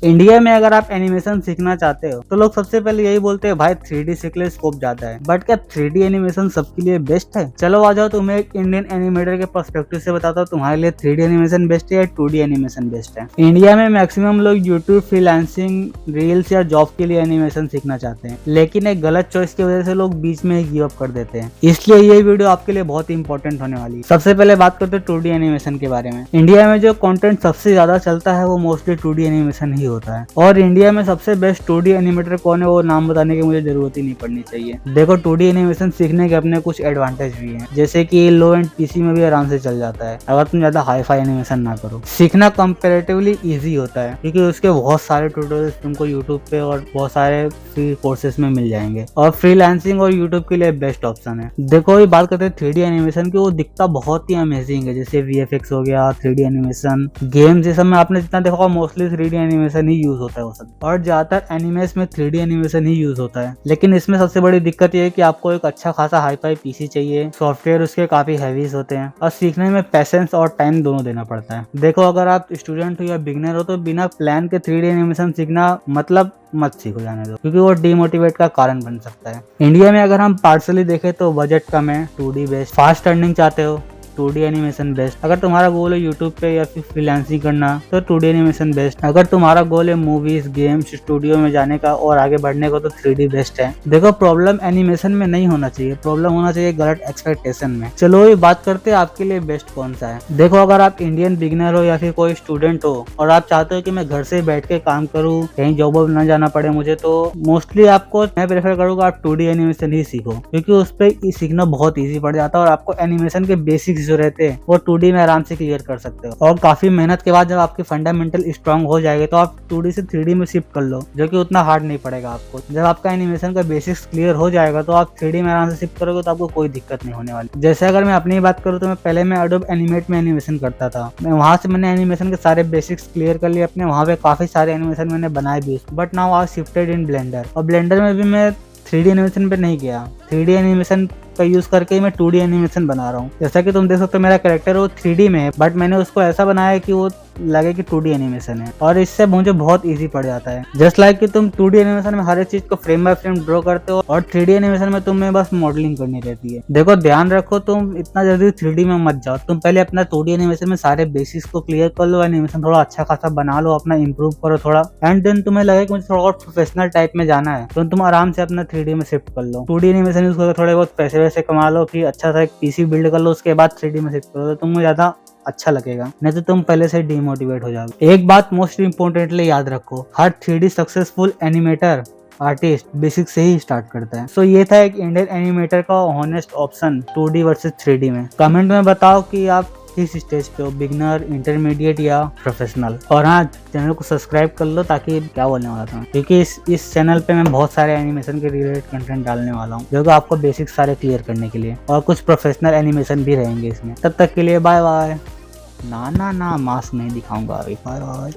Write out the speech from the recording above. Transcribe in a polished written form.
India में अगर आप एनिमेशन सीखना चाहते हो तो लोग सबसे पहले यही बोलते हैं भाई 3D सीख ले, स्कोप ज्यादा है। बट क्या 3D एनिमेशन सबके लिए बेस्ट है? चलो आ जाओ, तुम्हें एक इंडियन एनिमेटर के पर्सपेक्टिव से बताता हूँ तुम्हारे लिए 3D एनिमेशन बेस्ट है या 2D एनिमेशन बेस्ट है। इंडिया में मैक्सिमम लोग यूट्यूब, फ्रीलांसिंग, रील्स या जॉब के लिए एनिमेशन सीखना चाहते हैं, लेकिन एक गलत चॉइस की वजह से लोग बीच में ही गिव अप कर देते हैं। इसलिए ये वीडियो आपके लिए बहुत ही इंपॉर्टेंट होने वाली है। सबसे पहले बात करते हैं 2D एनिमेशन के बारे में। इंडिया में जो कंटेंट सबसे ज्यादा चलता है वो मोस्टली 2D एनिमेशन ही होता है। और इंडिया में सबसे बेस्ट 2D एनिमेटर कौन है वो नाम बताने की मुझे जरूरत ही नहीं पड़नी चाहिए। देखो 2D एनिमेशन सीखने के अपने कुछ एडवांटेज भी हैं, जैसे कि लो एंड पीसी में भी आराम से चल जाता है अगर तुम ज्यादा हाई फाई एनिमेशन ना करो। सीखना कंपैरेटिवली इजी होता है क्योंकि उसके बहुत सारे ट्यूटोरियल्स तुमको यूट्यूब पे और बहुत सारे फ्री कोर्सेज में मिल जाएंगे। और फ्रीलांसिंग और यूट्यूब के लिए बेस्ट ऑप्शन है। देखो ये बात करते हैं 3D एनिमेशन की, वो दिखता बहुत ही अमेजिंग है, जैसे VFX हो गया, 3D एनिमेशन, गेम्स ये सब में आपने जितना देखा मोस्टली 3D एनिमेशन ही यूज होता है वो सब। और ज्यादातर एनिमेस में 3D एनिमेशन ही यूज होता है। लेकिन इसमें सबसे बड़ी दिक्कत ये है कि आपको एक अच्छा खासा हाई फाई पीसी चाहिए, सॉफ्टवेयर उसके काफी हैवीज होते हैं और सीखने में पेशेंस और टाइम दोनों देना पड़ता है। देखो अगर आप स्टूडेंट हो या बिगनर हो तो बिना प्लान के 3D एनिमेशन सीखना मतलब मत सीखो, जाने दो, क्योंकि वो डिमोटिवेट का कारण बन सकता है। इंडिया में अगर हम पार्सली देखें तो बजट कम है, 2D बेस्ट। फास्ट अर्निंग चाहते हो 2D एनिमेशन बेस्ट। अगर तुम्हारा गोल है यूट्यूब पे या फिर फ्रीलांसिंग करना तो 2D एनिमेशन बेस्ट। अगर तुम्हारा गोल है मूवीज, गेम्स, स्टूडियो में जाने का और आगे बढ़ने को तो 3D बेस्ट है। देखो प्रॉब्लम एनिमेशन में नहीं होना चाहिए, प्रॉब्लम होना चाहिए गलत एक्सपेक्टेशन में। चलो ये बात करते हैं आपके लिए बेस्ट कौन सा है। देखो अगर आप इंडियन बिगिनर हो या फिर कोई स्टूडेंट हो और आप चाहते हो कि मैं घर से बैठ के काम करूँ, कहीं जॉब वॉब ना जाना पड़े मुझे, तो मोस्टली आपको मैं प्रेफर करूँगा आप 2D एनिमेशन ही सीखो, क्योंकि उस पर सीखना बहुत ईजी पड़ जाता है और आपको एनिमेशन के बेसिक्स जो रहते हैं वो 2D में आराम से क्लियर कर सकते हो। और काफी मेहनत के बाद जब आपके फंडामेंटल स्ट्रांग हो जाएंगे तो आप 2D से 3D में शिफ्ट कर लो, जो कि उतना हार्ड नहीं पड़ेगा आपको। जब आपका एनिमेशन का बेसिक्स क्लियर हो जाएगा तो आप 3D में आराम से शिफ्ट करोगे तो आपको कोई दिक्कत नहीं होने वाली। जैसे अगर मैं अपनी बात करूँ तो मैं पहले मैं एडोब एनिमेट में एनिमेशन करता था, मैं वहां से मैंने एनिमेशन के सारे बेसिक्स क्लियर कर लिए अपने, वहां पे काफी सारे एनिमेशन मैंने बनाए भी। But now I shifted in Blender, और ब्लेंडर में भी मैं 3D एनिमेशन पे नहीं गया, 3D एनिमेशन का यूज करके मैं 2D एनिमेशन बना रहा हूँ। जैसा कि तुम देख सकते हो मेरा कैरेक्टर वो 3D में है, बट मैंने उसको ऐसा बनाया कि वो लगे कि 2D एनिमेशन है, और इससे मुझे बहुत इजी पड़ जाता है। जस्ट लाइक कि तुम 2D एनिमेशन में हर एक चीज को फ्रेम बाय फ्रेम ड्रॉ करते हो और 3D एनिमेशन में तुम्हें बस मॉडलिंग करनी रहती है। देखो ध्यान रखो, तुम इतना जल्दी 3D में मत जाओ, तुम पहले अपना 2D एनिमेशन में सारे बेसिक्स को क्लियर कर लो, एनिमेशन थोड़ा अच्छा खासा बना लो, अपना इंप्रूव करो थोड़ा, एंड देन तुम्हें लगे कि मुझे थोड़ा और प्रोफेशनल टाइप में जाना है तो तुम आराम से अपना 3D में शिफ्ट कर लो। 2D एनिमेशन यूज करके थोड़े बहुत पैसे वैसे कमा लो, फिर अच्छा सा एक पीसी बिल्ड कर लो, उसके बाद 3D में शिफ्ट करो तो तुम्हें ज्यादा अच्छा लगेगा, नहीं तो तुम पहले से डिमोटिवेट हो जाओगे। एक बात मोस्ट इंपोर्टेंटली याद रखो, हर 3D successful animator artist basic से ही स्टार्ट करता है। सो ये था एक इंडियन एनिमेटर का honest option 2D versus 3D में। कमेंट में बताओ कि आप किस स्टेज पे हो, बिगनर, इंटरमीडिएट या प्रोफेशनल। और हाँ, चैनल को सब्सक्राइब कर लो, ताकि क्या बोलने वाला था, क्योंकि इस चैनल पे मैं बहुत सारे एनिमेशन के रिलेटेड कंटेंट डालने वाला हूँ, जो कि आपको बेसिक सारे क्लियर करने के लिए, और कुछ प्रोफेशनल एनिमेशन भी रहेंगे इसमें। तब तक के लिए बाय बाय। ना मास्क नहीं दिखाऊंगा अभी, बाय बाय।